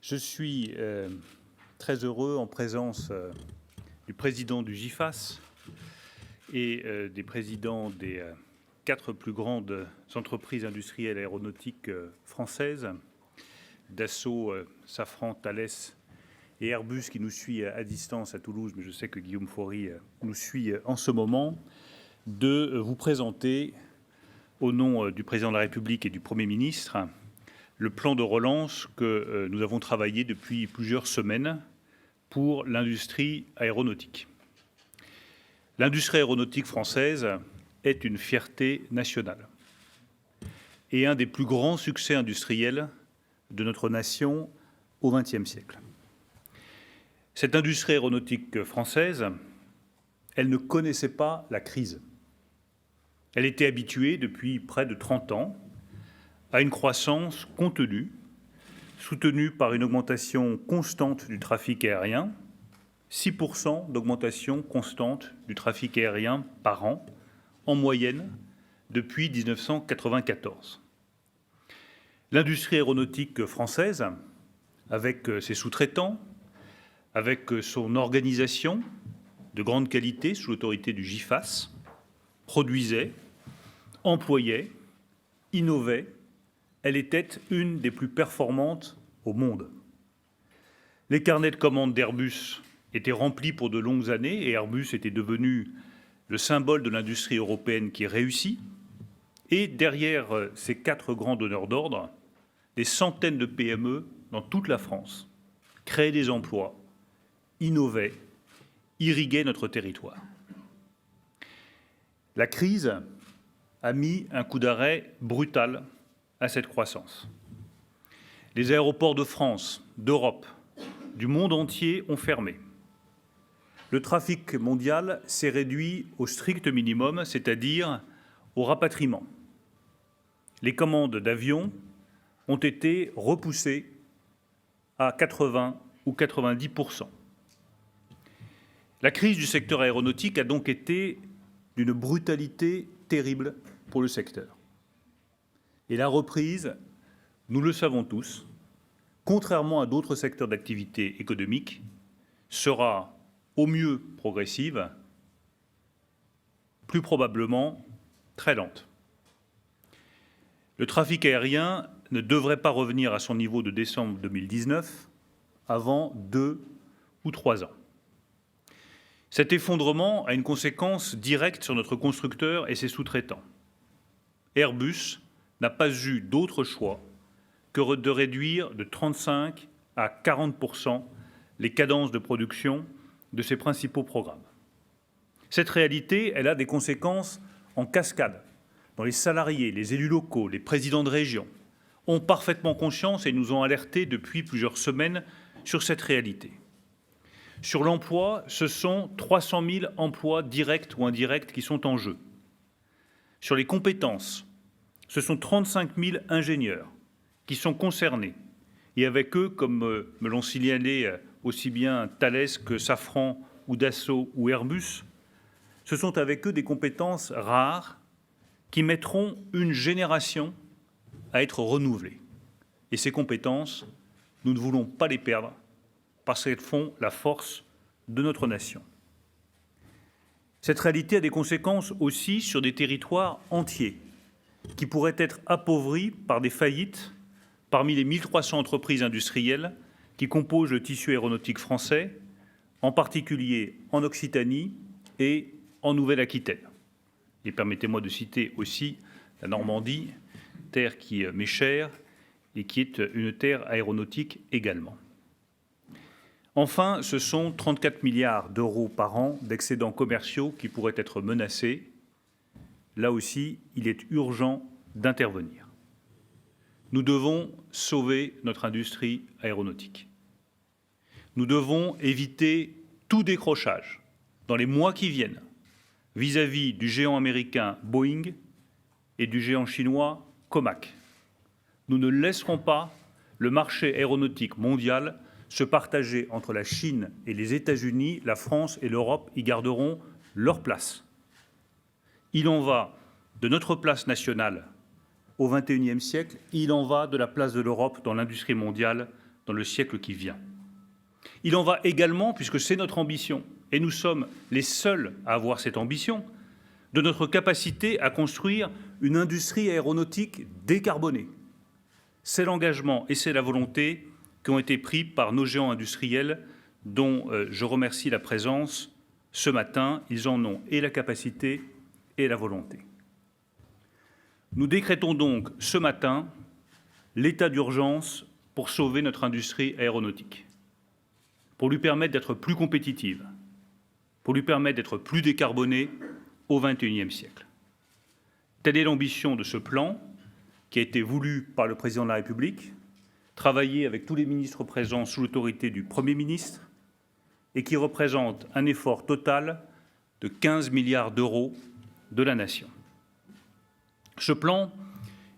Je suis très heureux en présence du président du GIFAS et des présidents des 4 plus grandes entreprises industrielles aéronautiques françaises, Dassault, Safran, Thales et Airbus qui nous suit à distance à Toulouse, mais je sais que Guillaume Faury nous suit en ce moment, de vous présenter, au nom du président de la République et du Premier ministre, le plan de relance que nous avons travaillé depuis plusieurs semaines pour l'industrie aéronautique. L'industrie aéronautique française est une fierté nationale et un des plus grands succès industriels de notre nation au XXe siècle. Cette industrie aéronautique française, elle ne connaissait pas la crise. Elle était habituée depuis près de 30 ans à une croissance contenue, soutenue par une augmentation constante du trafic aérien, 6% d'augmentation constante du trafic aérien par an, en moyenne, depuis 1994. L'industrie aéronautique française, avec ses sous-traitants, avec son organisation de grande qualité sous l'autorité du GIFAS, produisait, employait, innovait. Elle était une des plus performantes au monde. Les carnets de commandes d'Airbus étaient remplis pour de longues années et Airbus était devenu le symbole de l'industrie européenne qui réussit. Et derrière ces 4 grands donneurs d'ordre, des centaines de PME dans toute la France créaient des emplois, innovaient, irriguaient notre territoire. La crise a mis un coup d'arrêt brutal à cette croissance. Les aéroports de France, d'Europe, du monde entier ont fermé. Le trafic mondial s'est réduit au strict minimum, c'est-à-dire au rapatriement. Les commandes d'avions ont été repoussées à 80 ou 90%. La crise du secteur aéronautique a donc été d'une brutalité terrible pour le secteur. Et la reprise, nous le savons tous, contrairement à d'autres secteurs d'activité économique, sera au mieux progressive, plus probablement très lente. Le trafic aérien ne devrait pas revenir à son niveau de décembre 2019 avant 2 ou 3 ans. Cet effondrement a une conséquence directe sur notre constructeur et ses sous-traitants. Airbus n'a pas eu d'autre choix que de réduire de 35 à 40% les cadences de production de ses principaux programmes. Cette réalité, elle a des conséquences en cascade, dont les salariés, les élus locaux, les présidents de région ont parfaitement conscience et nous ont alertés depuis plusieurs semaines sur cette réalité. Sur l'emploi, ce sont 300 000 emplois directs ou indirects qui sont en jeu. Sur les compétences, ce sont 35 000 ingénieurs qui sont concernés. Et avec eux, comme me l'ont signalé aussi bien Thales que Safran ou Dassault ou Airbus, ce sont avec eux des compétences rares qui mettront une génération à être renouvelées. Et ces compétences, nous ne voulons pas les perdre parce qu'elles font la force de notre nation. Cette réalité a des conséquences aussi sur des territoires entiers qui pourraient être appauvris par des faillites parmi les 1300 entreprises industrielles qui composent le tissu aéronautique français, en particulier en Occitanie et en Nouvelle-Aquitaine. Et permettez-moi de citer aussi la Normandie, terre qui m'est chère et qui est une terre aéronautique également. Enfin, ce sont 34 milliards d'euros par an d'excédents commerciaux qui pourraient être menacés. Là aussi, il est urgent d'intervenir. Nous devons sauver notre industrie aéronautique. Nous devons éviter tout décrochage dans les mois qui viennent vis-à-vis du géant américain Boeing et du géant chinois Comac. Nous ne laisserons pas le marché aéronautique mondial se partager entre la Chine et les États-Unis. La France et l'Europe y garderont leur place. Il en va de notre place nationale au XXIe siècle, il en va de la place de l'Europe dans l'industrie mondiale dans le siècle qui vient. Il en va également, puisque c'est notre ambition, et nous sommes les seuls à avoir cette ambition, de notre capacité à construire une industrie aéronautique décarbonée. C'est l'engagement et c'est la volonté qui ont été pris par nos géants industriels dont je remercie la présence ce matin. Ils en ont et la capacité et la volonté. Nous décrétons donc ce matin l'état d'urgence pour sauver notre industrie aéronautique, pour lui permettre d'être plus compétitive, pour lui permettre d'être plus décarbonée au XXIe siècle. Telle est l'ambition de ce plan qui a été voulu par le président de la République, travaillé avec tous les ministres présents sous l'autorité du Premier ministre et qui représente un effort total de 15 milliards d'euros de la nation. Ce plan,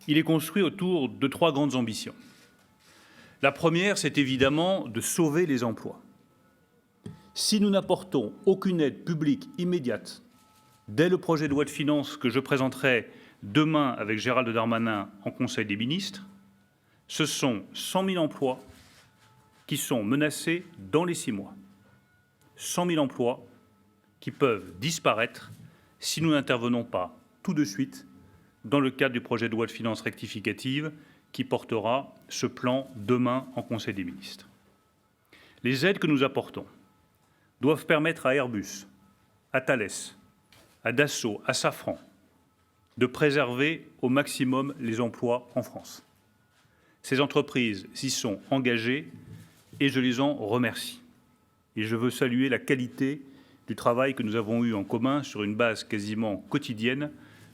il est construit autour de 3 grandes ambitions. La première, c'est évidemment de sauver les emplois. Si nous n'apportons aucune aide publique immédiate dès le projet de loi de finances que je présenterai demain avec Gérald Darmanin en Conseil des ministres, ce sont 100 000 emplois qui sont menacés dans les 6 mois. 100 000 emplois qui peuvent disparaître si nous n'intervenons pas tout de suite dans le cadre du projet de loi de finances rectificative qui portera ce plan demain en Conseil des ministres. Les aides que nous apportons doivent permettre à Airbus, à Thales, à Dassault, à Safran, de préserver au maximum les emplois en France. Ces entreprises s'y sont engagées et je les en remercie. Et je veux saluer la qualité du travail que nous avons eu en commun sur une base quasiment quotidienne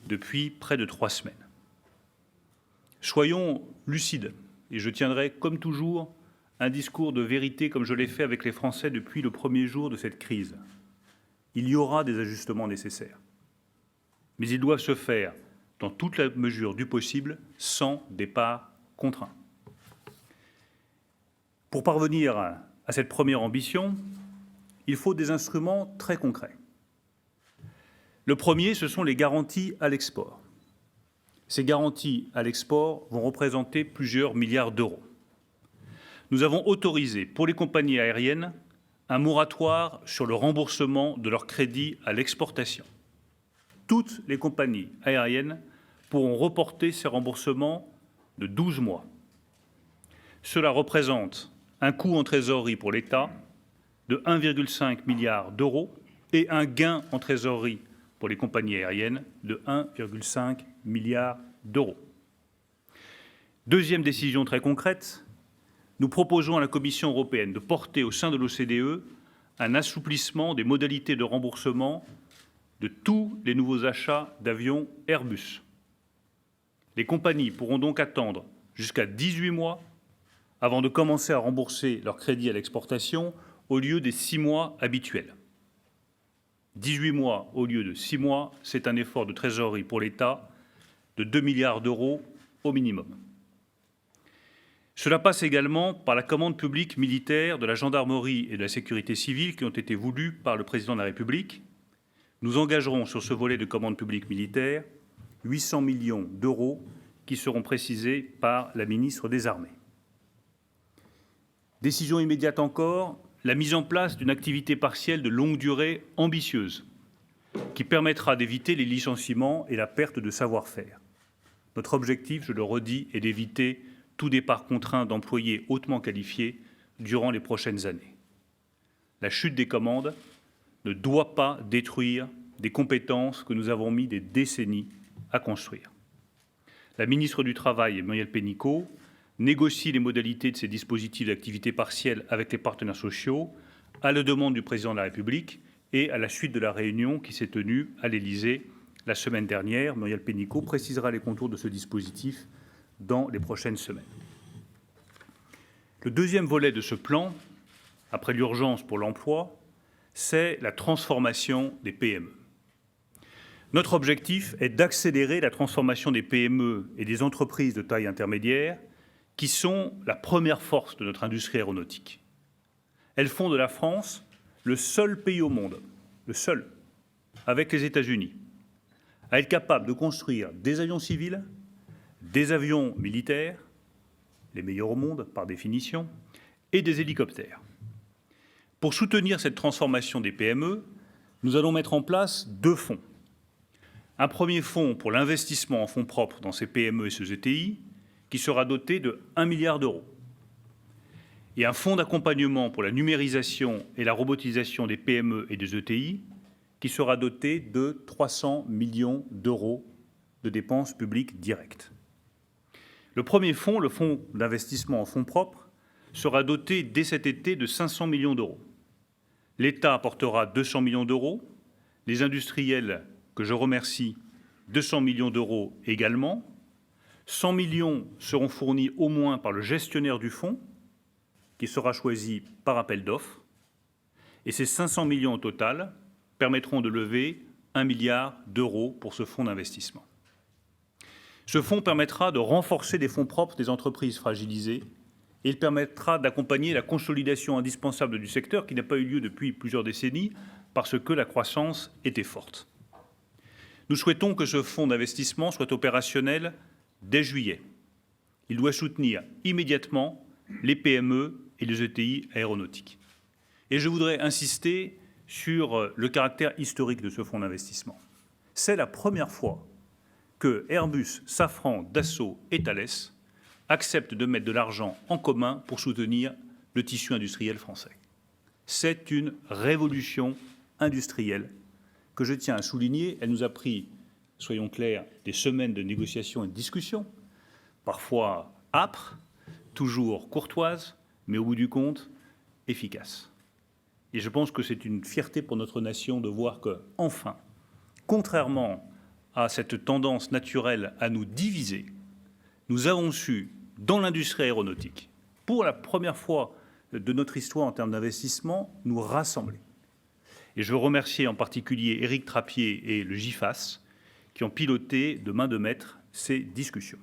depuis près de 3 semaines. Soyons lucides, et je tiendrai, comme toujours, un discours de vérité comme je l'ai fait avec les Français depuis le premier jour de cette crise. Il y aura des ajustements nécessaires. Mais ils doivent se faire dans toute la mesure du possible, sans départ contraint. Pour parvenir à cette première ambition, il faut des instruments très concrets. Le premier, ce sont les garanties à l'export. Ces garanties à l'export vont représenter plusieurs milliards d'euros. Nous avons autorisé pour les compagnies aériennes un moratoire sur le remboursement de leurs crédits à l'exportation. Toutes les compagnies aériennes pourront reporter ces remboursements de 12 mois. Cela représente un coût en trésorerie pour l'État de 1,5 milliard d'euros et un gain en trésorerie pour les compagnies aériennes de 1,5 milliard d'euros. Deuxième décision très concrète, nous proposons à la Commission européenne de porter au sein de l'OCDE un assouplissement des modalités de remboursement de tous les nouveaux achats d'avions Airbus. Les compagnies pourront donc attendre jusqu'à 18 mois avant de commencer à rembourser leur crédit à l'exportation au lieu des 6 mois habituels. 18 mois au lieu de 6 mois, c'est un effort de trésorerie pour l'État de 2 milliards d'euros au minimum. Cela passe également par la commande publique militaire de la gendarmerie et de la sécurité civile qui ont été voulues par le président de la République. Nous engagerons sur ce volet de commande publique militaire 800 millions d'euros qui seront précisés par la ministre des Armées. Décision immédiate encore, la mise en place d'une activité partielle de longue durée ambitieuse qui permettra d'éviter les licenciements et la perte de savoir-faire. Notre objectif, je le redis, est d'éviter tout départ contraint d'employés hautement qualifiés durant les prochaines années. La chute des commandes ne doit pas détruire des compétences que nous avons mis des décennies à construire. La ministre du Travail, Muriel Pénicaud, négocie les modalités de ces dispositifs d'activité partielle avec les partenaires sociaux, à la demande du président de la République et à la suite de la réunion qui s'est tenue à l'Élysée la semaine dernière. Muriel Pénicaud précisera les contours de ce dispositif dans les prochaines semaines. Le deuxième volet de ce plan, après l'urgence pour l'emploi, c'est la transformation des PME. Notre objectif est d'accélérer la transformation des PME et des entreprises de taille intermédiaire qui sont la première force de notre industrie aéronautique. Elles font de la France le seul pays au monde, le seul, avec les États-Unis, à être capable de construire des avions civils, des avions militaires, les meilleurs au monde par définition, et des hélicoptères. Pour soutenir cette transformation des PME, nous allons mettre en place 2 fonds. Un premier fonds pour l'investissement en fonds propres dans ces PME et ces ETI, qui sera doté de 1 milliard d'euros. Et un fonds d'accompagnement pour la numérisation et la robotisation des PME et des ETI, qui sera doté de 300 millions d'euros de dépenses publiques directes. Le premier fonds, le fonds d'investissement en fonds propres, sera doté dès cet été de 500 millions d'euros. L'État apportera 200 millions d'euros, les industriels, que je remercie, 200 millions d'euros également. 100 millions seront fournis au moins par le gestionnaire du fonds, qui sera choisi par appel d'offres. Et ces 500 millions au total permettront de lever 1 milliard d'euros pour ce fonds d'investissement. Ce fonds permettra de renforcer les fonds propres des entreprises fragilisées et il permettra d'accompagner la consolidation indispensable du secteur qui n'a pas eu lieu depuis plusieurs décennies parce que la croissance était forte. Nous souhaitons que ce fonds d'investissement soit opérationnel dès juillet. Il doit soutenir immédiatement les PME et les ETI aéronautiques. Et je voudrais insister sur le caractère historique de ce fonds d'investissement. C'est la première fois que Airbus, Safran, Dassault et Thales acceptent de mettre de l'argent en commun pour soutenir le tissu industriel français. C'est une révolution industrielle que je tiens à souligner. Elle nous a pris, soyons clairs, des semaines de négociations et de discussions, parfois âpres, toujours courtoises, mais au bout du compte, efficaces. Et je pense que c'est une fierté pour notre nation de voir que, enfin, contrairement à cette tendance naturelle à nous diviser, nous avons su, dans l'industrie aéronautique, pour la première fois de notre histoire en termes d'investissement, nous rassembler. Et je veux remercier en particulier Éric Trappier et le GIFAS qui ont piloté de main de maître ces discussions.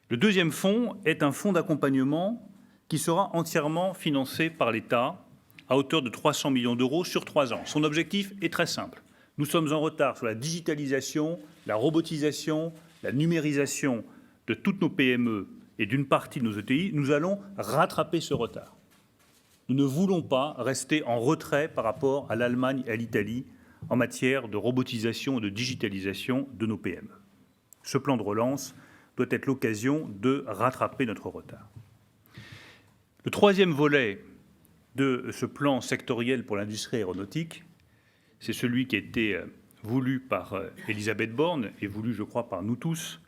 Le deuxième fonds est un fonds d'accompagnement qui sera entièrement financé par l'État à hauteur de 300 millions d'euros sur 3 ans. Son objectif est très simple. Nous sommes en retard sur la digitalisation, la robotisation, la numérisation de toutes nos PME et d'une partie de nos ETI. Nous allons rattraper ce retard. Nous ne voulons pas rester en retrait par rapport à l'Allemagne et à l'Italie en matière de robotisation et de digitalisation de nos PME. Ce plan de relance doit être l'occasion de rattraper notre retard. Le troisième volet de ce plan sectoriel pour l'industrie aéronautique, c'est celui qui a été voulu par Elisabeth Borne et voulu, je crois, par nous tous,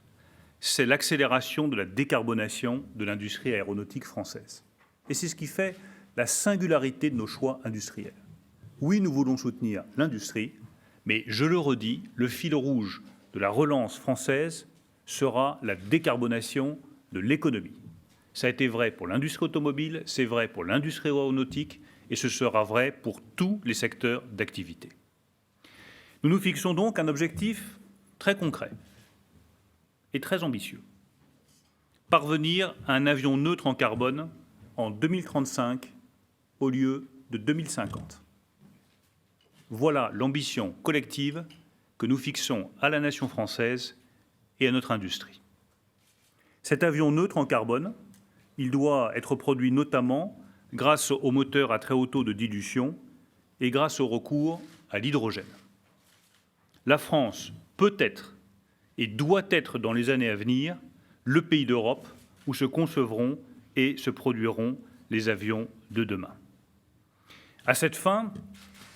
c'est l'accélération de la décarbonation de l'industrie aéronautique française. Et c'est ce qui fait la singularité de nos choix industriels. Oui, nous voulons soutenir l'industrie, mais je le redis, le fil rouge de la relance française sera la décarbonation de l'économie. Ça a été vrai pour l'industrie automobile, c'est vrai pour l'industrie aéronautique et ce sera vrai pour tous les secteurs d'activité. Nous nous fixons donc un objectif très concret et très ambitieux. Parvenir à un avion neutre en carbone en 2035 au lieu de 2050. Voilà l'ambition collective que nous fixons à la nation française et à notre industrie. Cet avion neutre en carbone, il doit être produit notamment grâce aux moteurs à très haut taux de dilution et grâce au recours à l'hydrogène. La France peut être et doit être dans les années à venir le pays d'Europe où se concevront et se produiront les avions de demain. À cette fin,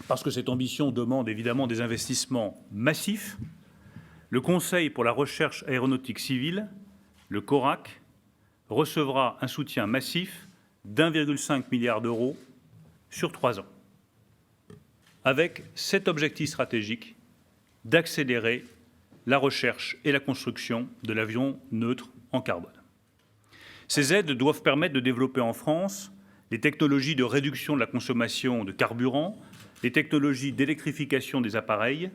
parce que cette ambition demande évidemment des investissements massifs, le Conseil pour la recherche aéronautique civile, le CORAC, recevra un soutien massif d'1,5 milliard d'euros sur 3 ans, avec cet objectif stratégique d'accélérer la recherche et la construction de l'avion neutre en carbone. Ces aides doivent permettre de développer en France les technologies de réduction de la consommation de carburant, les technologies d'électrification des appareils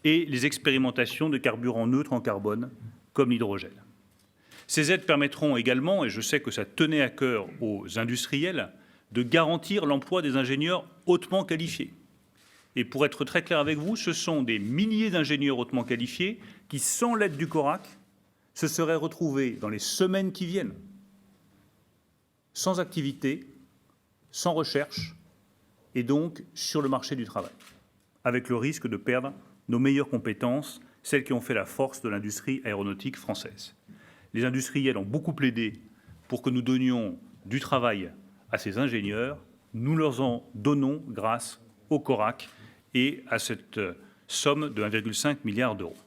et les expérimentations de carburants neutres en carbone, comme l'hydrogène. Ces aides permettront également, et je sais que ça tenait à cœur aux industriels, de garantir l'emploi des ingénieurs hautement qualifiés. Et pour être très clair avec vous, ce sont des milliers d'ingénieurs hautement qualifiés qui, sans l'aide du CORAC, se seraient retrouvés dans les semaines qui viennent sans activité, sans recherche, et donc sur le marché du travail, avec le risque de perdre nos meilleures compétences, celles qui ont fait la force de l'industrie aéronautique française. Les industriels ont beaucoup plaidé pour que nous donnions du travail à ces ingénieurs. Nous leur en donnons grâce au CORAC et à cette somme de 1,5 milliard d'euros.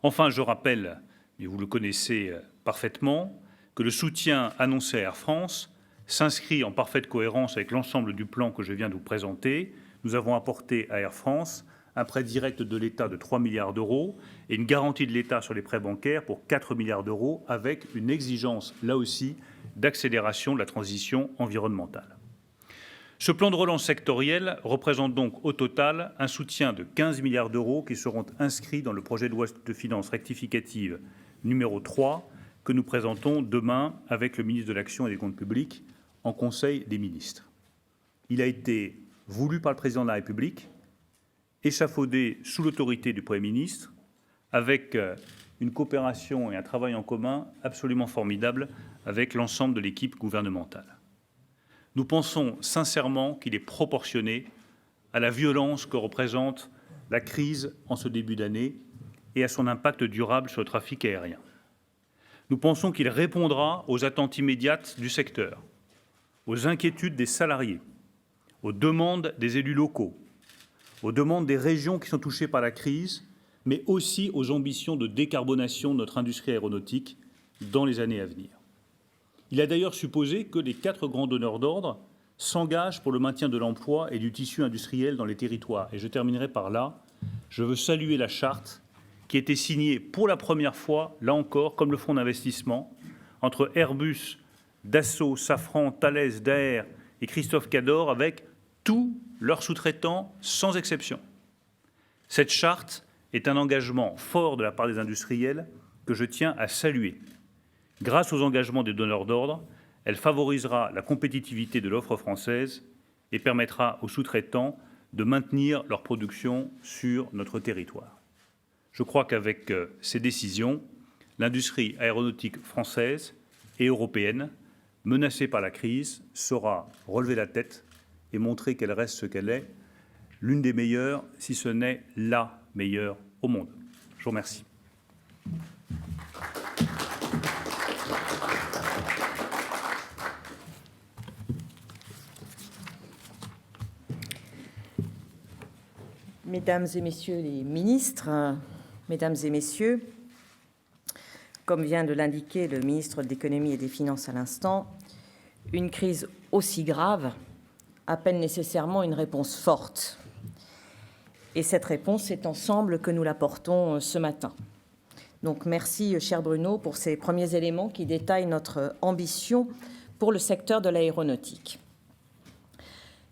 Enfin, je rappelle, et vous le connaissez parfaitement, que le soutien annoncé à Air France s'inscrit en parfaite cohérence avec l'ensemble du plan que je viens de vous présenter. Nous avons apporté à Air France un prêt direct de l'État de 3 milliards d'euros et une garantie de l'État sur les prêts bancaires pour 4 milliards d'euros, avec une exigence, là aussi, d'accélération de la transition environnementale. Ce plan de relance sectoriel représente donc au total un soutien de 15 milliards d'euros qui seront inscrits dans le projet de loi de finances rectificative numéro 3 que nous présentons demain avec le ministre de l'Action et des Comptes publics en Conseil des ministres. Il a été voulu par le président de la République, échafaudé sous l'autorité du Premier ministre, avec une coopération et un travail en commun absolument formidables avec l'ensemble de l'équipe gouvernementale. Nous pensons sincèrement qu'il est proportionné à la violence que représente la crise en ce début d'année et à son impact durable sur le trafic aérien. Nous pensons qu'il répondra aux attentes immédiates du secteur, aux inquiétudes des salariés, aux demandes des élus locaux, aux demandes des régions qui sont touchées par la crise, mais aussi aux ambitions de décarbonation de notre industrie aéronautique dans les années à venir. Il a d'ailleurs supposé que les 4 grands donneurs d'ordre s'engagent pour le maintien de l'emploi et du tissu industriel dans les territoires. Et je terminerai par là. Je veux saluer la charte qui a été signée pour la première fois, là encore, comme le fonds d'investissement, entre Airbus, Dassault, Safran, Thales, Daher et Christophe Cador, avec tous leurs sous-traitants sans exception. Cette charte est un engagement fort de la part des industriels que je tiens à saluer. Grâce aux engagements des donneurs d'ordre, elle favorisera la compétitivité de l'offre française et permettra aux sous-traitants de maintenir leur production sur notre territoire. Je crois qu'avec ces décisions, l'industrie aéronautique française et européenne, menacée par la crise, saura relever la tête et montrer qu'elle reste ce qu'elle est, l'une des meilleures, si ce n'est la meilleure au monde. Je vous remercie. Mesdames et messieurs les ministres, mesdames et messieurs, comme vient de l'indiquer le ministre de l'Économie et des Finances à l'instant, une crise aussi grave appelle nécessairement une réponse forte. Et cette réponse, c'est ensemble que nous l'apportons ce matin. Donc merci, cher Bruno, pour ces premiers éléments qui détaillent notre ambition pour le secteur de l'aéronautique.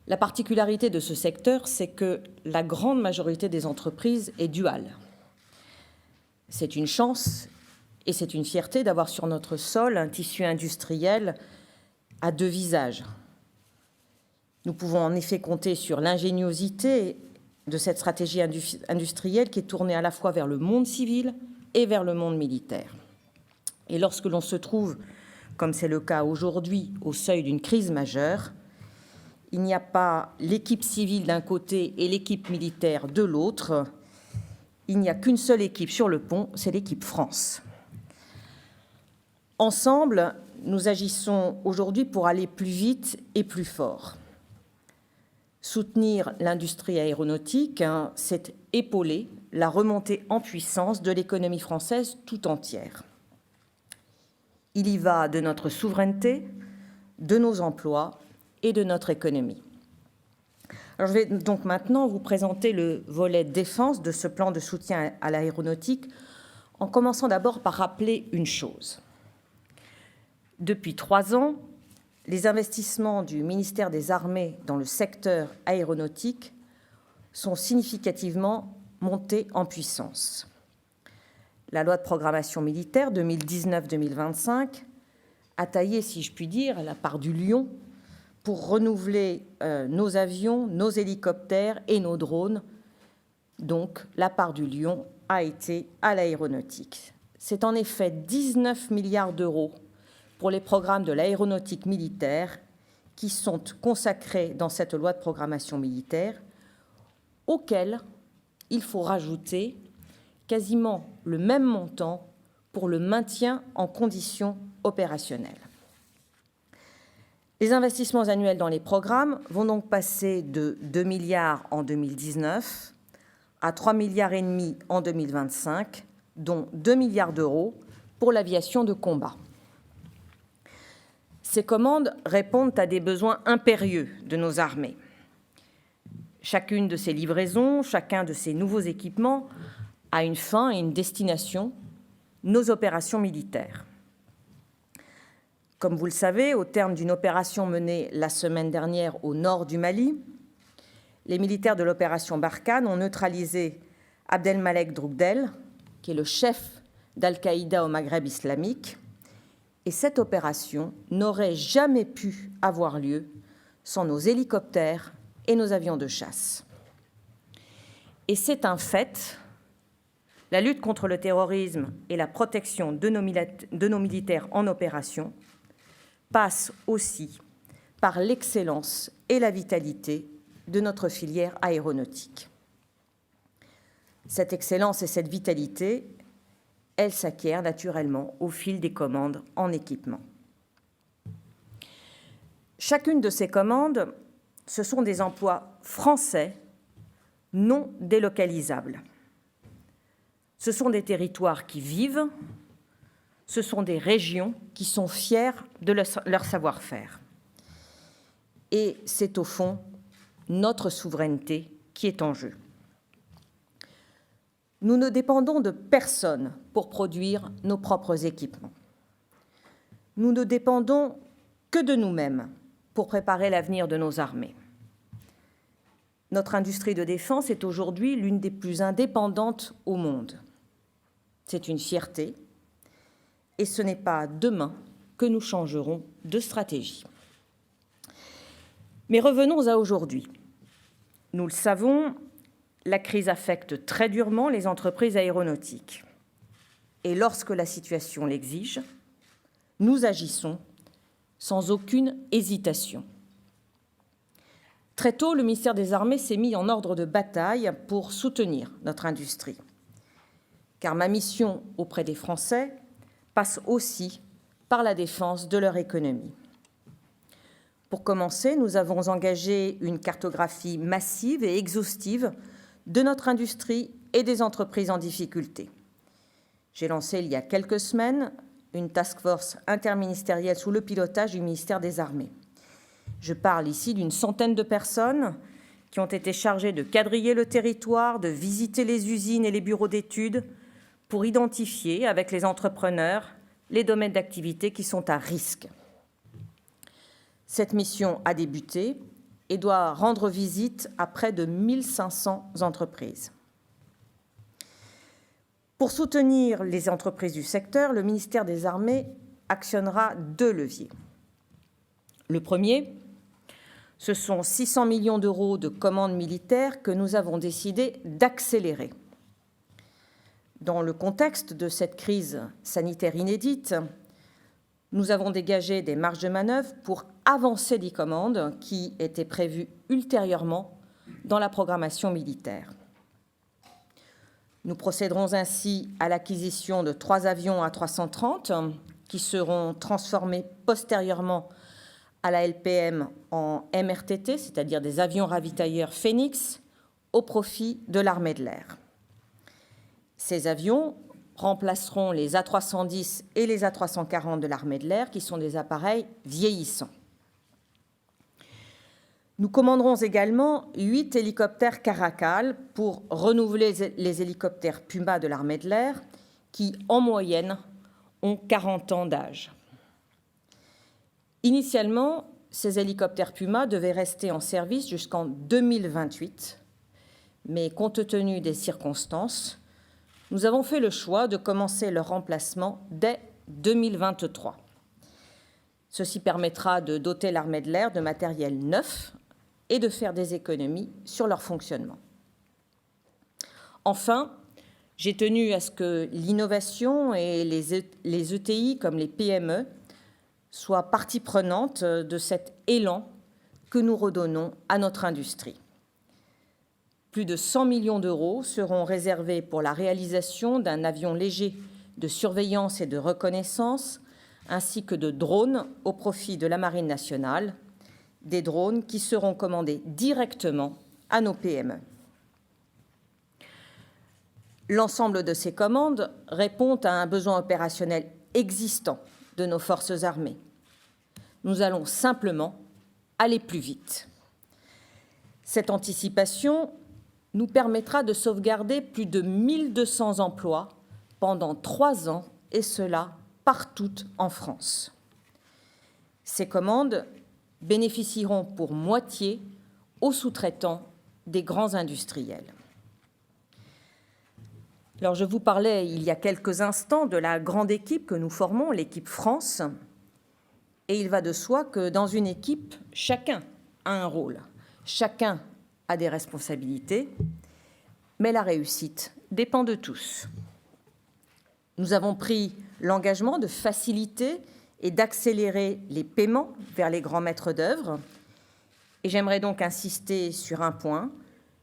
La particularité de ce secteur, c'est que la grande majorité des entreprises est duale. C'est une chance et c'est une fierté d'avoir sur notre sol un tissu industriel à 2 visages. Nous pouvons en effet compter sur l'ingéniosité de cette stratégie industrielle qui est tournée à la fois vers le monde civil et vers le monde militaire. Et lorsque l'on se trouve, comme c'est le cas aujourd'hui, au seuil d'une crise majeure, il n'y a pas l'équipe civile d'un côté et l'équipe militaire de l'autre. Il n'y a qu'une seule équipe sur le pont, c'est l'équipe France. Ensemble, nous agissons aujourd'hui pour aller plus vite et plus fort. Soutenir l'industrie aéronautique, c'est épauler la remontée en puissance de l'économie française tout entière. Il y va de notre souveraineté, de nos emplois et de notre économie. Alors, je vais donc maintenant vous présenter le volet défense de ce plan de soutien à l'aéronautique, en commençant d'abord par rappeler une chose. Depuis 3 ans, les investissements du ministère des Armées dans le secteur aéronautique sont significativement montés en puissance. La loi de programmation militaire 2019-2025 a taillé, si je puis dire, la part du lion pour renouveler nos avions, nos hélicoptères et nos drones. Donc, la part du lion a été à l'aéronautique. C'est en effet 19 milliards d'euros pour les programmes de l'aéronautique militaire qui sont consacrés dans cette loi de programmation militaire, auxquels il faut rajouter quasiment le même montant pour le maintien en conditions opérationnelles. Les investissements annuels dans les programmes vont donc passer de 2 milliards en 2019 à 3,5 milliards en 2025, dont 2 milliards d'euros pour l'aviation de combat. Ces commandes répondent à des besoins impérieux de nos armées. Chacune de ces livraisons, chacun de ces nouveaux équipements a une fin et une destination, nos opérations militaires. Comme vous le savez, au terme d'une opération menée la semaine dernière au nord du Mali, les militaires de l'opération Barkhane ont neutralisé Abdelmalek Droukdel, qui est le chef d'Al-Qaïda au Maghreb islamique, et cette opération n'aurait jamais pu avoir lieu sans nos hélicoptères et nos avions de chasse. Et c'est un fait, la lutte contre le terrorisme et la protection de nos militaires en opération passe aussi par l'excellence et la vitalité de notre filière aéronautique. Cette excellence et cette vitalité, elles s'acquièrent naturellement au fil des commandes en équipement. Chacune de ces commandes, ce sont des emplois français non délocalisables. Ce sont des territoires qui vivent, ce sont des régions qui sont fières de leur savoir-faire. Et c'est au fond notre souveraineté qui est en jeu. Nous ne dépendons de personne pour produire nos propres équipements. Nous ne dépendons que de nous-mêmes pour préparer l'avenir de nos armées. Notre industrie de défense est aujourd'hui l'une des plus indépendantes au monde. C'est une fierté, et ce n'est pas demain que nous changerons de stratégie. Mais revenons à aujourd'hui. Nous le savons, la crise affecte très durement les entreprises aéronautiques. Et lorsque la situation l'exige, nous agissons sans aucune hésitation. Très tôt, le ministère des Armées s'est mis en ordre de bataille pour soutenir notre industrie. Car ma mission auprès des Français passe aussi par la défense de leur économie. Pour commencer, nous avons engagé une cartographie massive et exhaustive de notre industrie et des entreprises en difficulté. J'ai lancé il y a quelques semaines une task force interministérielle sous le pilotage du ministère des Armées. Je parle ici d'une centaine de personnes qui ont été chargées de quadriller le territoire, de visiter les usines et les bureaux d'études pour identifier avec les entrepreneurs les domaines d'activité qui sont à risque. Cette mission a débuté et doit rendre visite à près de 1500 entreprises. Pour soutenir les entreprises du secteur, le ministère des Armées actionnera 2 leviers. Le premier, ce sont 600 millions d'euros de commandes militaires que nous avons décidé d'accélérer. Dans le contexte de cette crise sanitaire inédite, nous avons dégagé des marges de manœuvre pour avancer des commandes qui étaient prévues ultérieurement dans la programmation militaire. Nous procéderons ainsi à l'acquisition de 3 avions A330 qui seront transformés postérieurement à la LPM en MRTT, c'est-à-dire des avions ravitailleurs Phénix, au profit de l'armée de l'air. Ces avions remplaceront les A310 et les A340 de l'armée de l'air, qui sont des appareils vieillissants. Nous commanderons également 8 hélicoptères Caracal pour renouveler les hélicoptères Puma de l'armée de l'air, qui, en moyenne, ont 40 ans d'âge. Initialement, ces hélicoptères Puma devaient rester en service jusqu'en 2028, mais compte tenu des circonstances, nous avons fait le choix de commencer leur remplacement dès 2023. Ceci permettra de doter l'armée de l'air de matériel neuf et de faire des économies sur leur fonctionnement. Enfin, j'ai tenu à ce que l'innovation et les ETI, comme les PME, soient partie prenante de cet élan que nous redonnons à notre industrie. Plus de 100 millions d'euros seront réservés pour la réalisation d'un avion léger de surveillance et de reconnaissance, ainsi que de drones au profit de la Marine nationale, des drones qui seront commandés directement à nos PME. L'ensemble de ces commandes répond à un besoin opérationnel existant de nos forces armées. Nous allons simplement aller plus vite. Cette anticipation nous permettra de sauvegarder plus de 1 200 emplois pendant 3 ans, et cela partout en France. Ces commandes bénéficieront pour moitié aux sous-traitants des grands industriels. Alors, je vous parlais il y a quelques instants de la grande équipe que nous formons, l'équipe France, et il va de soi que dans une équipe, chacun a un rôle, chacun a des responsabilités, mais la réussite dépend de tous. Nous avons pris l'engagement de faciliter et d'accélérer les paiements vers les grands maîtres d'œuvre, et j'aimerais donc insister sur un point: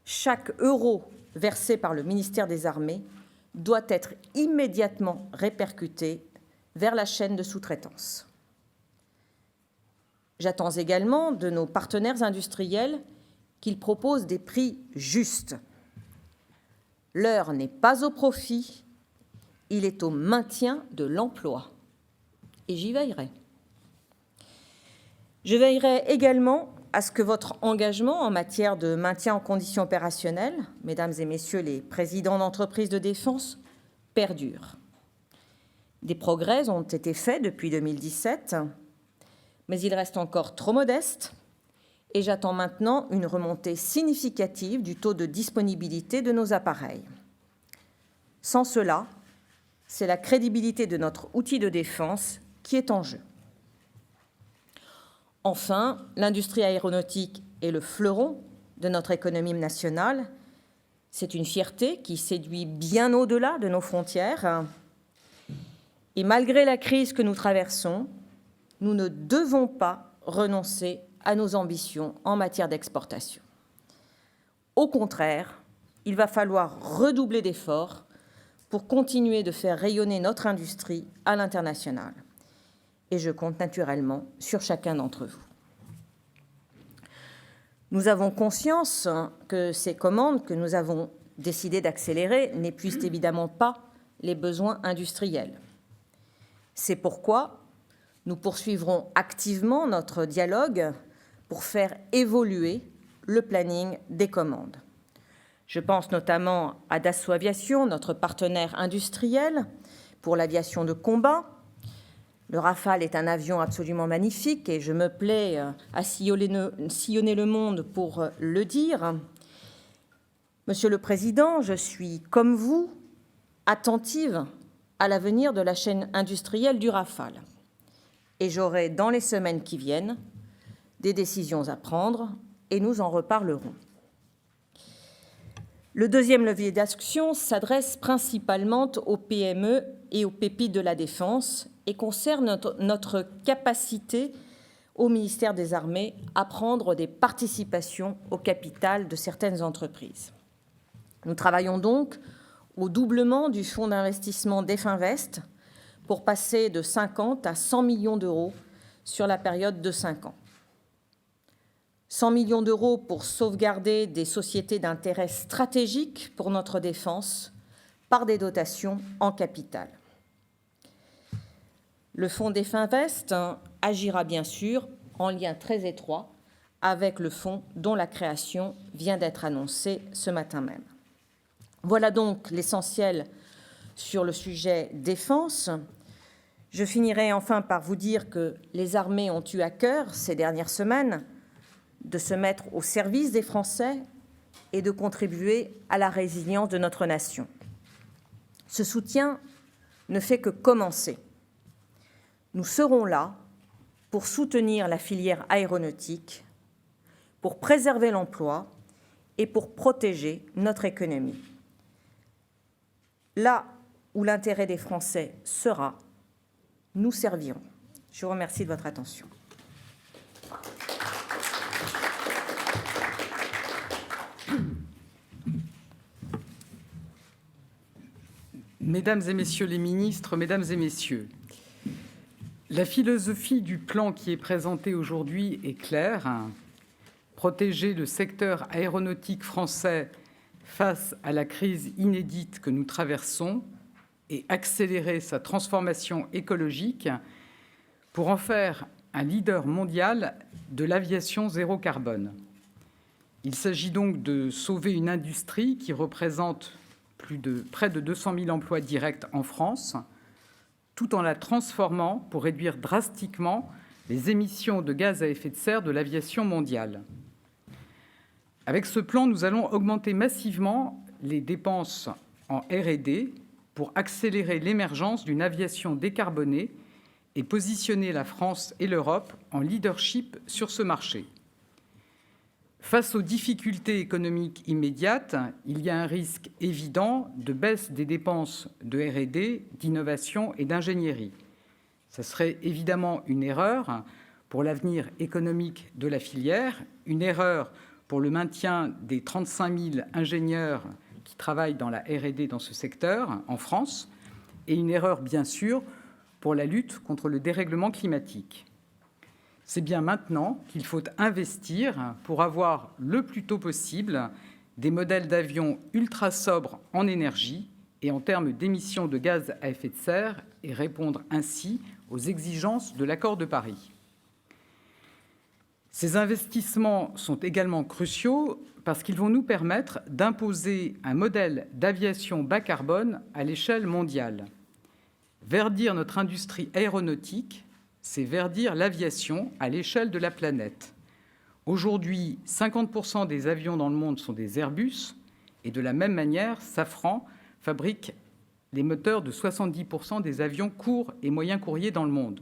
chaque euro versé par le ministère des Armées doit être immédiatement répercuté vers la chaîne de sous-traitance. J'attends également de nos partenaires industriels qu'ils proposent des prix justes. L'heure n'est pas au profit, il est au maintien de l'emploi. Et j'y veillerai. Je veillerai également à ce que votre engagement en matière de maintien en conditions opérationnelles, mesdames et messieurs les présidents d'entreprises de défense, perdure. Des progrès ont été faits depuis 2017, mais il reste encore trop modeste, et j'attends maintenant une remontée significative du taux de disponibilité de nos appareils. Sans cela, c'est la crédibilité de notre outil de défense qui est en jeu. Enfin, l'industrie aéronautique est le fleuron de notre économie nationale. C'est une fierté qui séduit bien au-delà de nos frontières. Et malgré la crise que nous traversons, nous ne devons pas renoncer à nos ambitions en matière d'exportation. Au contraire, il va falloir redoubler d'efforts pour continuer de faire rayonner notre industrie à l'international. Et je compte naturellement sur chacun d'entre vous. Nous avons conscience que ces commandes que nous avons décidé d'accélérer n'épuisent évidemment pas les besoins industriels. C'est pourquoi nous poursuivrons activement notre dialogue pour faire évoluer le planning des commandes. Je pense notamment à Dassault Aviation, notre partenaire industriel pour l'aviation de combat. Le Rafale est un avion absolument magnifique et je me plais à sillonner le monde pour le dire. Monsieur le Président, je suis, comme vous, attentive à l'avenir de la chaîne industrielle du Rafale. Et j'aurai, dans les semaines qui viennent, des décisions à prendre et nous en reparlerons. Le deuxième levier d'action s'adresse principalement aux PME et aux pépites de la défense et concerne notre capacité au ministère des Armées à prendre des participations au capital de certaines entreprises. Nous travaillons donc au doublement du fonds d'investissement Definvest pour passer de 50 à 100 millions d'euros sur la période de 5 ans. 100 millions d'euros pour sauvegarder des sociétés d'intérêt stratégique pour notre défense par des dotations en capital. Le fonds Definvest agira bien sûr en lien très étroit avec le fonds dont la création vient d'être annoncée ce matin même. Voilà donc l'essentiel sur le sujet défense. Je finirai enfin par vous dire que les armées ont eu à cœur ces dernières semaines de se mettre au service des Français et de contribuer à la résilience de notre nation. Ce soutien ne fait que commencer. Nous serons là pour soutenir la filière aéronautique, pour préserver l'emploi et pour protéger notre économie. Là où l'intérêt des Français sera, nous servirons. Je vous remercie de votre attention. Mesdames et messieurs les ministres, mesdames et messieurs, la philosophie du plan qui est présenté aujourd'hui est claire. Protéger le secteur aéronautique français face à la crise inédite que nous traversons et accélérer sa transformation écologique pour en faire un leader mondial de l'aviation zéro carbone. Il s'agit donc de sauver une industrie qui représente près de 200 000 emplois directs en France, tout en la transformant pour réduire drastiquement les émissions de gaz à effet de serre de l'aviation mondiale. Avec ce plan, nous allons augmenter massivement les dépenses en R&D pour accélérer l'émergence d'une aviation décarbonée et positionner la France et l'Europe en leadership sur ce marché. Face aux difficultés économiques immédiates, il y a un risque évident de baisse des dépenses de R&D, d'innovation et d'ingénierie. Ce serait évidemment une erreur pour l'avenir économique de la filière, une erreur pour le maintien des 35 000 ingénieurs qui travaillent dans la R&D dans ce secteur en France, et une erreur, bien sûr, pour la lutte contre le dérèglement climatique. C'est bien maintenant qu'il faut investir pour avoir le plus tôt possible des modèles d'avions ultra sobres en énergie et en termes d'émissions de gaz à effet de serre et répondre ainsi aux exigences de l'accord de Paris. Ces investissements sont également cruciaux parce qu'ils vont nous permettre d'imposer un modèle d'aviation bas carbone à l'échelle mondiale. Verdir notre industrie aéronautique, c'est verdir l'aviation à l'échelle de la planète. Aujourd'hui, 50% des avions dans le monde sont des Airbus, et de la même manière, Safran fabrique les moteurs de 70% des avions courts et moyens courriers dans le monde.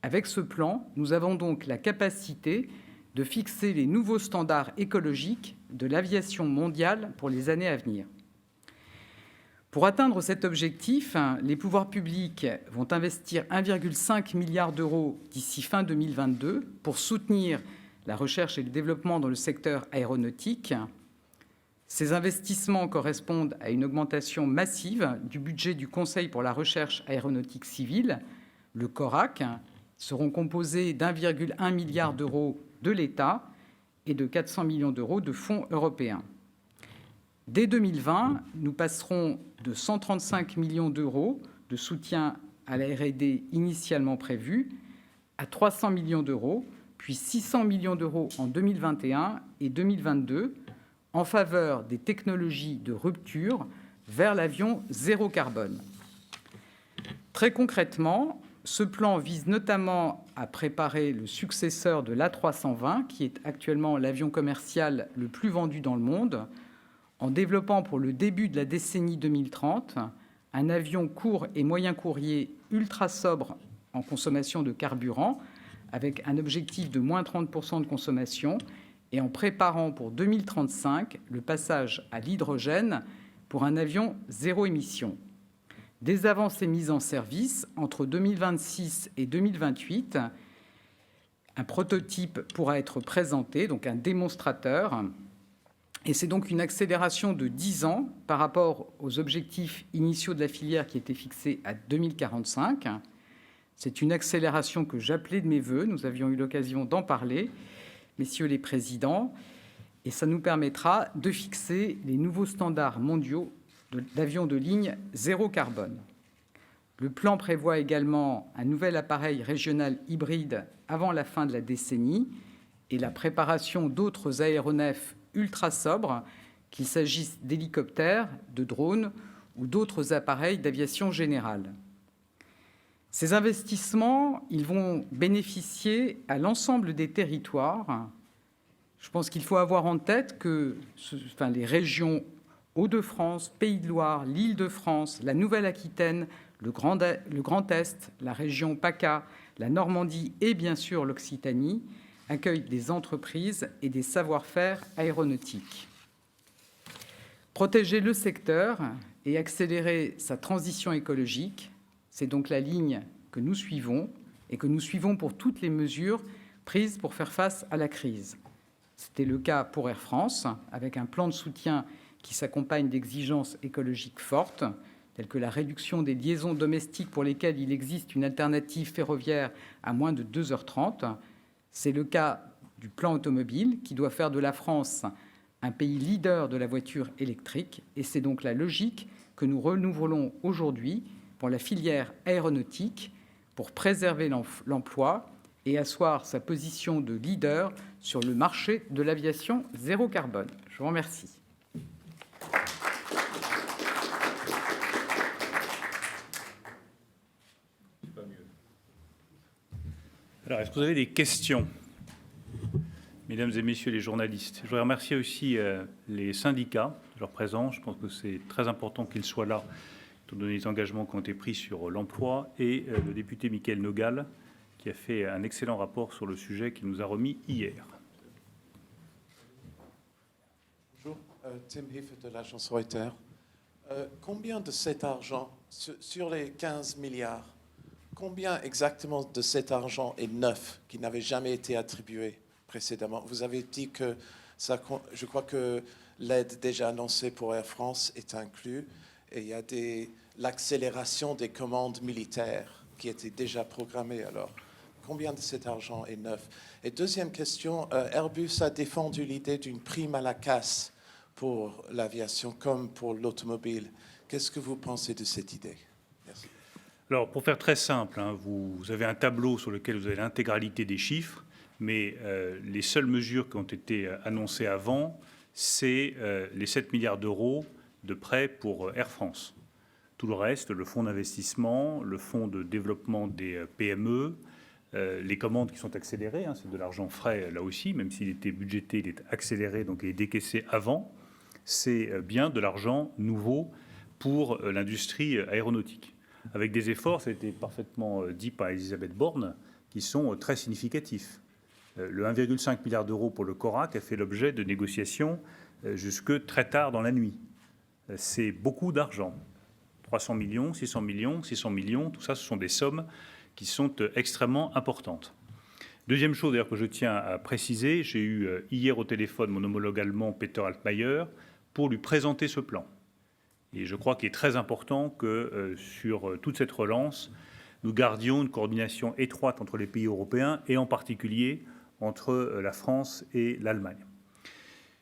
Avec ce plan, nous avons donc la capacité de fixer les nouveaux standards écologiques de l'aviation mondiale pour les années à venir. Pour atteindre cet objectif, les pouvoirs publics vont investir 1,5 milliard d'euros d'ici fin 2022 pour soutenir la recherche et le développement dans le secteur aéronautique. Ces investissements correspondent à une augmentation massive du budget du Conseil pour la recherche aéronautique civile, le CORAC, seront composés d'1,1 milliard d'euros de l'État et de 400 millions d'euros de fonds européens. Dès 2020, nous passerons de 135 millions d'euros de soutien à la R&D initialement prévu à 300 millions d'euros, puis 600 millions d'euros en 2021 et 2022 en faveur des technologies de rupture vers l'avion zéro carbone. Très concrètement, ce plan vise notamment à préparer le successeur de l'A320, qui est actuellement l'avion commercial le plus vendu dans le monde, en développant pour le début de la décennie 2030 un avion court et moyen courrier ultra sobre en consommation de carburant, avec un objectif de moins 30% de consommation, et en préparant pour 2035 le passage à l'hydrogène pour un avion zéro émission. Dès avant ces mises en service, entre 2026 et 2028, un prototype pourra être présenté, donc un démonstrateur. Et c'est donc une accélération de 10 ans par rapport aux objectifs initiaux de la filière qui étaient fixés à 2045. C'est une accélération que j'appelais de mes voeux. Nous avions eu l'occasion d'en parler, messieurs les présidents, et ça nous permettra de fixer les nouveaux standards mondiaux d'avions de ligne zéro carbone. Le plan prévoit également un nouvel appareil régional hybride avant la fin de la décennie et la préparation d'autres aéronefs ultra sobres, qu'il s'agisse d'hélicoptères, de drones ou d'autres appareils d'aviation générale. Ces investissements, ils vont bénéficier à l'ensemble des territoires. Je pense qu'il faut avoir en tête que les régions Hauts-de-France, Pays de Loire, l'Île-de-France, la Nouvelle-Aquitaine, le Grand Est, la région PACA, la Normandie et bien sûr l'Occitanie accueillent des entreprises et des savoir-faire aéronautiques. Protéger le secteur et accélérer sa transition écologique, c'est donc la ligne que nous suivons et que nous suivons pour toutes les mesures prises pour faire face à la crise. C'était le cas pour Air France, avec un plan de soutien qui s'accompagne d'exigences écologiques fortes, telles que la réduction des liaisons domestiques pour lesquelles il existe une alternative ferroviaire à moins de 2h30. C'est le cas du plan automobile, qui doit faire de la France un pays leader de la voiture électrique. Et c'est donc la logique que nous renouvelons aujourd'hui pour la filière aéronautique, pour préserver l'emploi et asseoir sa position de leader sur le marché de l'aviation zéro carbone. Je vous remercie. Alors, est-ce que vous avez des questions, mesdames et messieurs les journalistes? Je voudrais remercier aussi les syndicats de leur présence. Je pense que c'est très important qu'ils soient là, étant donné les engagements qui ont été pris sur l'emploi, et le député Mickaël Nogal, qui a fait un excellent rapport sur le sujet qu'il nous a remis hier. Bonjour, Tim Heath de l'agence Reuters. Combien de cet argent, sur les 15 milliards, combien exactement de cet argent est neuf, qui n'avait jamais été attribué précédemment? Vous avez dit que je crois que l'aide déjà annoncée pour Air France est inclue, et il y a l'accélération des commandes militaires qui étaient déjà programmées. Alors, combien de cet argent est neuf? Et deuxième question, Airbus a défendu l'idée d'une prime à la casse pour l'aviation comme pour l'automobile. Qu'est-ce que vous pensez de cette idée? Merci. Alors, pour faire très simple, vous avez un tableau sur lequel vous avez l'intégralité des chiffres, mais les seules mesures qui ont été annoncées avant, c'est les 7 milliards d'euros de prêts pour Air France. Tout le reste, le fonds d'investissement, le fonds de développement des PME, les commandes qui sont accélérées, c'est de l'argent frais là aussi, même s'il était budgété, il est accéléré, donc il est décaissé avant. C'est bien de l'argent nouveau pour l'industrie aéronautique, avec des efforts, ça a été parfaitement dit par Elisabeth Borne, qui sont très significatifs. Le 1,5 milliard d'euros pour le CORAC a fait l'objet de négociations jusque très tard dans la nuit. C'est beaucoup d'argent. 300 millions, 600 millions, 600 millions, tout ça, ce sont des sommes qui sont extrêmement importantes. Deuxième chose d'ailleurs que je tiens à préciser, j'ai eu hier au téléphone mon homologue allemand Peter Altmaier pour lui présenter ce plan. Et je crois qu'il est très important que sur toute cette relance, nous gardions une coordination étroite entre les pays européens et en particulier entre la France et l'Allemagne.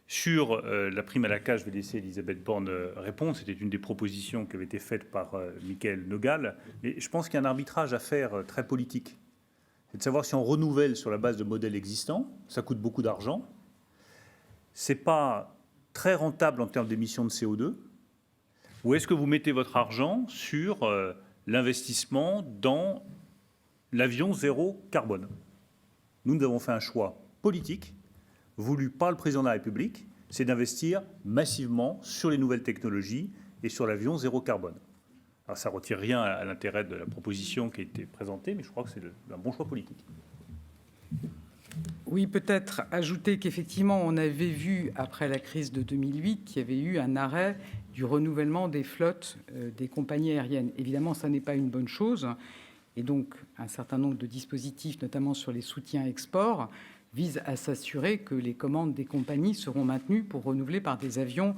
Sur la prime à la casse, je vais laisser Elisabeth Borne répondre. C'était une des propositions qui avait été faite par Mickaël Nogal. Mais je pense qu'il y a un arbitrage à faire très politique. C'est de savoir si on renouvelle sur la base de modèles existants. Ça coûte beaucoup d'argent. Ce n'est pas très rentable en termes d'émissions de CO2. Ou est-ce que vous mettez votre argent sur l'investissement dans l'avion zéro carbone? Nous avons fait un choix politique, voulu par le président de la République, c'est d'investir massivement sur les nouvelles technologies et sur l'avion zéro carbone. Alors ça ne retire rien à l'intérêt de la proposition qui a été présentée, mais je crois que c'est un bon choix politique. Oui, peut-être ajouter qu'effectivement, on avait vu, après la crise de 2008, qu'il y avait eu un arrêt du renouvellement des flottes des compagnies aériennes. Évidemment, ça n'est pas une bonne chose. Et donc, un certain nombre de dispositifs, notamment sur les soutiens export, visent à s'assurer que les commandes des compagnies seront maintenues pour renouveler par des avions,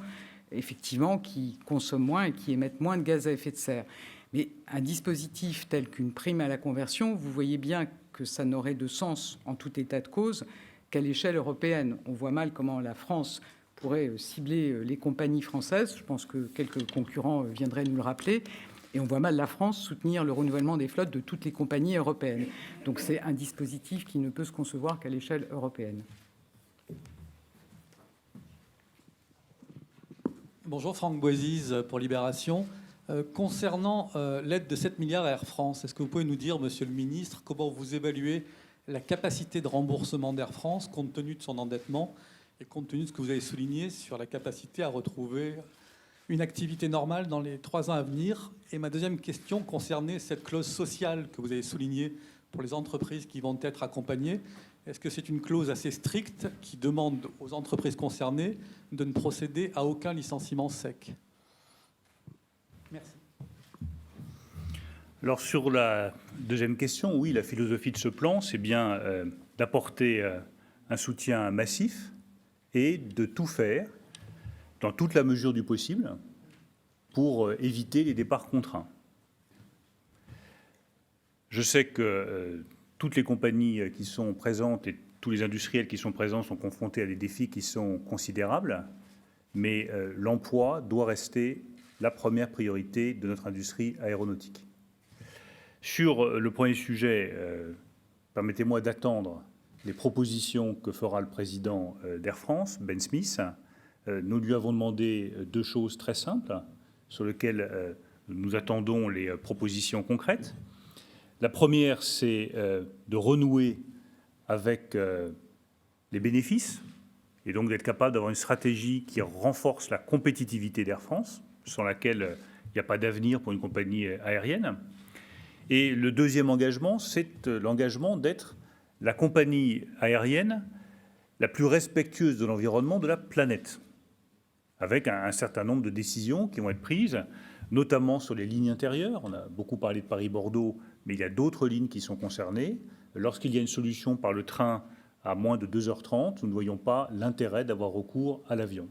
effectivement, qui consomment moins et qui émettent moins de gaz à effet de serre. Mais un dispositif tel qu'une prime à la conversion, vous voyez bien que ça n'aurait de sens, en tout état de cause, qu'à l'échelle européenne. On voit mal comment la France pourrait cibler les compagnies françaises. Je pense que quelques concurrents viendraient nous le rappeler. Et on voit mal la France soutenir le renouvellement des flottes de toutes les compagnies européennes. Donc c'est un dispositif qui ne peut se concevoir qu'à l'échelle européenne. Bonjour, Franck Boisise pour Libération. Concernant l'aide de 7 milliards à Air France, est-ce que vous pouvez nous dire, Monsieur le Ministre, comment vous évaluez la capacité de remboursement d'Air France compte tenu de son endettement et compte tenu de ce que vous avez souligné sur la capacité à retrouver une activité normale dans les 3 ans à venir? Et ma deuxième question concernait cette clause sociale que vous avez soulignée pour les entreprises qui vont être accompagnées. Est-ce que c'est une clause assez stricte qui demande aux entreprises concernées de ne procéder à aucun licenciement sec? Merci. Alors sur la deuxième question, oui, la philosophie de ce plan, c'est bien d'apporter un soutien massif et de tout faire, dans toute la mesure du possible, pour éviter les départs contraints. Je sais que toutes les compagnies qui sont présentes et tous les industriels qui sont présents sont confrontés à des défis qui sont considérables, mais l'emploi doit rester la première priorité de notre industrie aéronautique. Sur le premier sujet, permettez-moi d'attendre les propositions que fera le président d'Air France, Ben Smith. Nous lui avons demandé deux choses très simples sur lesquelles nous attendons les propositions concrètes. La première, c'est de renouer avec les bénéfices et donc d'être capable d'avoir une stratégie qui renforce la compétitivité d'Air France, sans laquelle il n'y a pas d'avenir pour une compagnie aérienne. Et le deuxième engagement, c'est l'engagement d'être la compagnie aérienne la plus respectueuse de l'environnement de la planète, avec un certain nombre de décisions qui vont être prises, notamment sur les lignes intérieures. On a beaucoup parlé de Paris-Bordeaux, mais il y a d'autres lignes qui sont concernées. Lorsqu'il y a une solution par le train à moins de 2h30, nous ne voyons pas l'intérêt d'avoir recours à l'avion.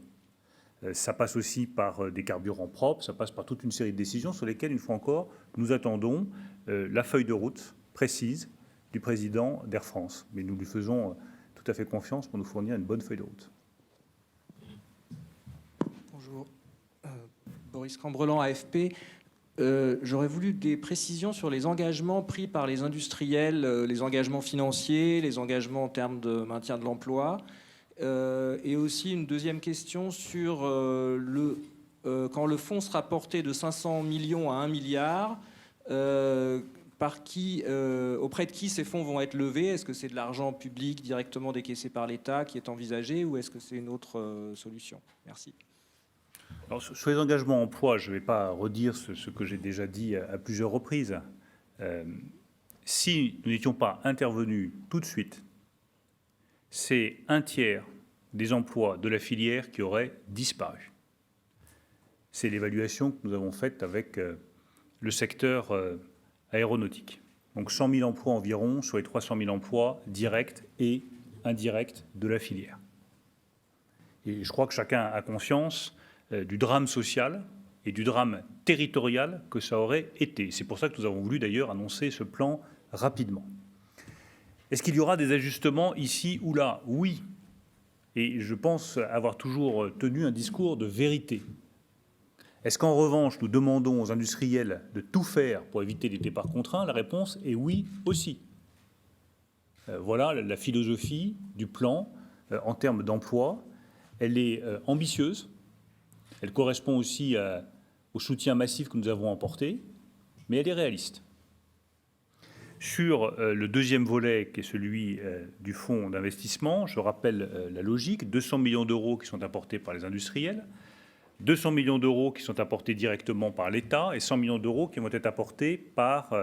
Ça passe aussi par des carburants propres, ça passe par toute une série de décisions sur lesquelles, une fois encore, nous attendons la feuille de route précise du président d'Air France. Mais nous lui faisons tout à fait confiance pour nous fournir une bonne feuille de route. Bonjour. Boris Cambrelan, AFP. J'aurais voulu des précisions sur les engagements pris par les industriels, les engagements financiers, les engagements en termes de maintien de l'emploi. Et aussi une deuxième question sur quand le fonds sera porté de 500 millions à 1 milliard, auprès de qui ces fonds vont être levés? Est-ce que c'est de l'argent public directement décaissé par l'État qui est envisagé ou est-ce que c'est une autre solution? Merci. Alors, sur les engagements emploi, je ne vais pas redire ce que j'ai déjà dit à plusieurs reprises. Si nous n'étions pas intervenus tout de suite, c'est un tiers des emplois de la filière qui auraient disparu. C'est l'évaluation que nous avons faite avec le secteur aéronautique. Donc 100 000 emplois environ sur les 300 000 emplois directs et indirects de la filière. Et je crois que chacun a conscience du drame social et du drame territorial que ça aurait été. C'est pour ça que nous avons voulu d'ailleurs annoncer ce plan rapidement. Est-ce qu'il y aura des ajustements ici ou là? Oui. Et je pense avoir toujours tenu un discours de vérité. Est-ce qu'en revanche, nous demandons aux industriels de tout faire pour éviter les départs contraints? La réponse est oui aussi. Voilà la philosophie du plan en termes d'emploi. Elle est ambitieuse. Elle correspond aussi au soutien massif que nous avons apporté, mais elle est réaliste. Sur le deuxième volet, qui est celui du fonds d'investissement, je rappelle la logique, 200 millions d'euros qui sont apportés par les industriels, 200 millions d'euros qui sont apportés directement par l'État et 100 millions d'euros qui vont être apportés par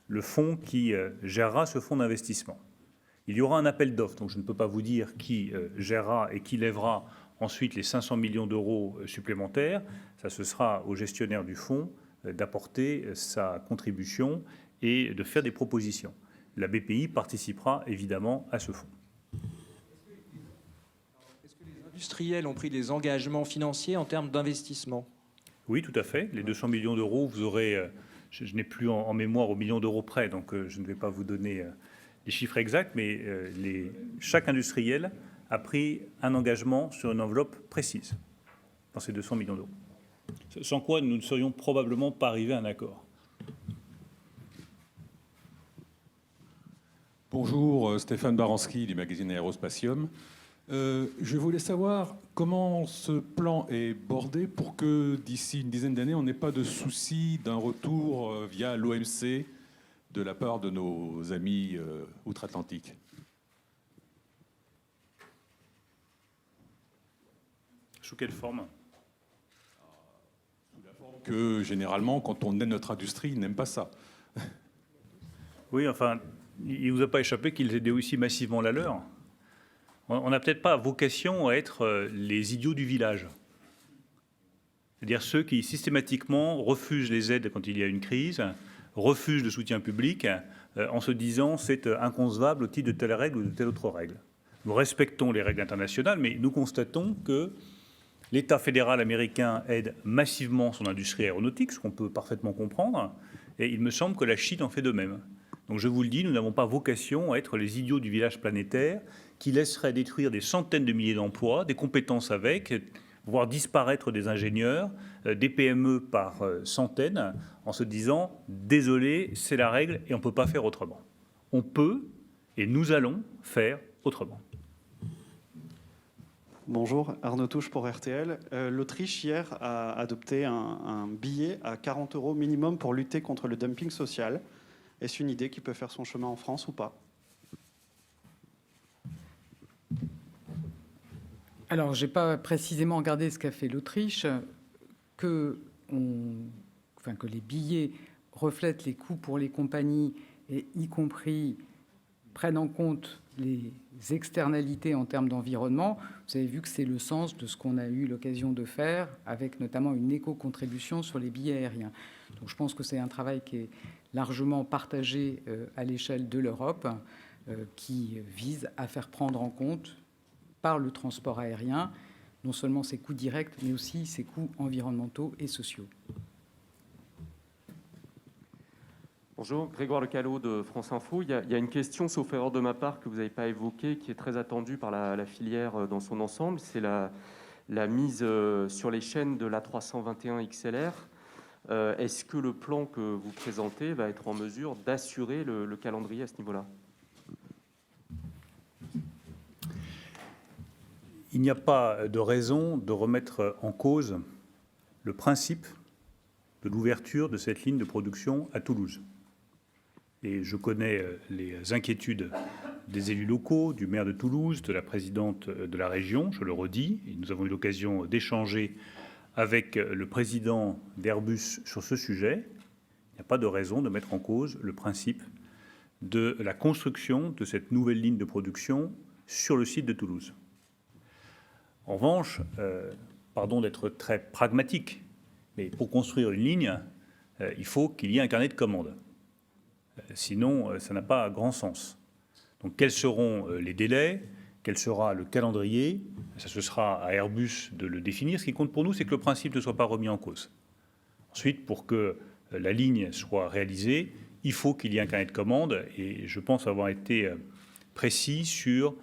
le fonds qui gérera ce fonds d'investissement. Il y aura un appel d'offres, donc je ne peux pas vous dire qui gérera et qui lèvera ensuite les 500 millions d'euros supplémentaires. Ça, ce sera au gestionnaire du fonds d'apporter sa contribution et de faire des propositions. La BPI participera évidemment à ce fonds. Est-ce que les industriels ont pris des engagements financiers en termes d'investissement? Oui, tout à fait. Les 200 millions d'euros, vous aurez, je n'ai plus en mémoire au million d'euros près, donc je ne vais pas vous donner les chiffres exacts, mais chaque industriel a pris un engagement sur une enveloppe précise dans ces 200 millions d'euros. Sans quoi nous ne serions probablement pas arrivés à un accord. Bonjour, Stéphane Baranski du magazine Aérospatium. Je voulais savoir comment ce plan est bordé pour que d'ici une dizaine d'années, on n'ait pas de souci d'un retour via l'OMC de la part de nos amis outre-Atlantique. Sous quelle forme? Sous la forme que, généralement, quand on aide notre industrie, ils n'aiment pas ça. Oui, enfin, il ne vous a pas échappé qu'ils aidaient aussi massivement la leur. On n'a peut-être pas vocation à être les idiots du village. C'est-à-dire ceux qui systématiquement refusent les aides quand il y a une crise, refusent le soutien public en se disant c'est inconcevable au titre de telle règle ou de telle autre règle. Nous respectons les règles internationales, mais nous constatons que l'État fédéral américain aide massivement son industrie aéronautique, ce qu'on peut parfaitement comprendre, et il me semble que la Chine en fait de même. Donc je vous le dis, nous n'avons pas vocation à être les idiots du village planétaire qui laisseraient détruire des centaines de milliers d'emplois, des compétences avec, voire disparaître des ingénieurs, des PME par centaines, en se disant « désolé, c'est la règle et on ne peut pas faire autrement ». On peut et nous allons faire autrement. Bonjour, Arnaud Touche pour RTL. L'Autriche, hier, a adopté un billet à 40 € minimum pour lutter contre le dumping social. Est-ce une idée qui peut faire son chemin en France ou pas? Alors, je n'ai pas précisément regardé ce qu'a fait l'Autriche, que les billets reflètent les coûts pour les compagnies, et y compris prennent en compte les externalités en termes d'environnement. Vous avez vu que c'est le sens de ce qu'on a eu l'occasion de faire, avec notamment une éco-contribution sur les billets aériens. Donc je pense que c'est un travail qui est largement partagé à l'échelle de l'Europe, qui vise à faire prendre en compte par le transport aérien non seulement ses coûts directs, mais aussi ses coûts environnementaux et sociaux. Bonjour, Grégoire Lecalot de France Info. Il y a une question, sauf erreur de ma part, que vous n'avez pas évoquée, qui est très attendue par la filière dans son ensemble. C'est la mise sur les chaînes de l'A321 XLR. Est-ce que le plan que vous présentez va être en mesure d'assurer le calendrier à ce niveau-là? Il n'y a pas de raison de remettre en cause le principe de l'ouverture de cette ligne de production à Toulouse. Et je connais les inquiétudes des élus locaux, du maire de Toulouse, de la présidente de la région, je le redis, et nous avons eu l'occasion d'échanger avec le président d'Airbus sur ce sujet. Il n'y a pas de raison de mettre en cause le principe de la construction de cette nouvelle ligne de production sur le site de Toulouse. En revanche, pardon d'être très pragmatique, mais pour construire une ligne, il faut qu'il y ait un carnet de commandes. Sinon, ça n'a pas grand sens. Donc, quels seront les délais? Quel sera le calendrier? Ça, ce sera à Airbus de le définir. Ce qui compte pour nous, c'est que le principe ne soit pas remis en cause. Ensuite, pour que la ligne soit réalisée, il faut qu'il y ait un carnet de commandes. Et je pense avoir été précis sur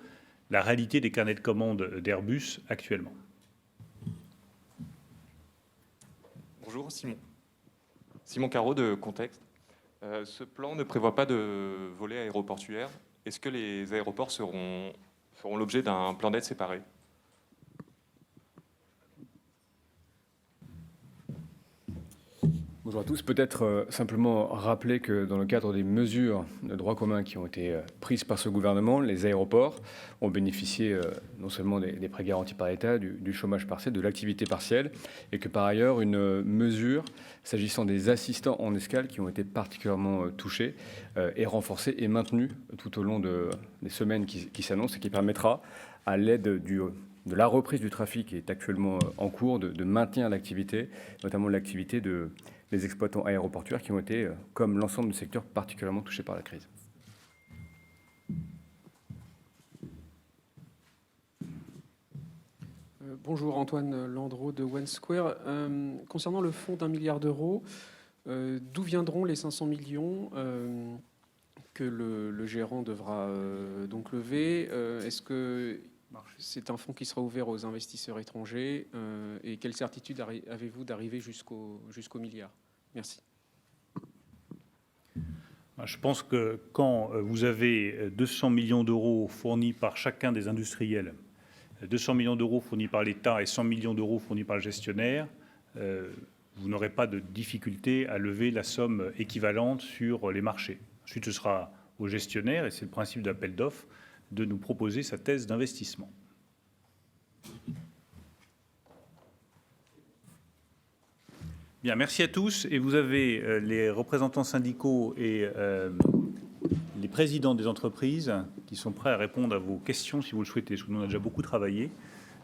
la réalité des carnets de commandes d'Airbus actuellement. Bonjour, Simon. Simon Carreau de Contexte. Ce plan ne prévoit pas de volet aéroportuaire. Est-ce que les aéroports feront l'objet d'un plan d'aide séparé? Bonjour à tous. Peut-être simplement rappeler que dans le cadre des mesures de droit commun qui ont été prises par ce gouvernement, les aéroports ont bénéficié non seulement des prêts garantis par l'État, du chômage partiel, de l'activité partielle, et que par ailleurs une mesure s'agissant des assistants en escale qui ont été particulièrement touchés est renforcée et maintenue tout au long des semaines qui s'annoncent et qui permettra, à l'aide de la reprise du trafic qui est actuellement en cours, de maintenir l'activité, notamment l'activité des exploitants aéroportuaires qui ont été, comme l'ensemble du secteur, particulièrement touchés par la crise. Bonjour, Antoine Landreau de One Square. Concernant le fonds d'1 milliard d'euros, d'où viendront les 500 millions que le gérant devra donc lever? Est-ce que c'est un fonds qui sera ouvert aux investisseurs étrangers? Et quelle certitude avez-vous d'arriver jusqu'au milliard? Merci. Je pense que quand vous avez 200 millions d'euros fournis par chacun des industriels, 200 millions d'euros fournis par l'État et 100 millions d'euros fournis par le gestionnaire, vous n'aurez pas de difficulté à lever la somme équivalente sur les marchés. Ensuite, ce sera au gestionnaire, et c'est le principe d'appel d'offres, de nous proposer sa thèse d'investissement. Bien, merci à tous. Et vous avez les représentants syndicaux et les présidents des entreprises qui sont prêts à répondre à vos questions si vous le souhaitez. Parce que nous, on a déjà beaucoup travaillé.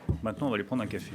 Donc maintenant, on va aller prendre un café.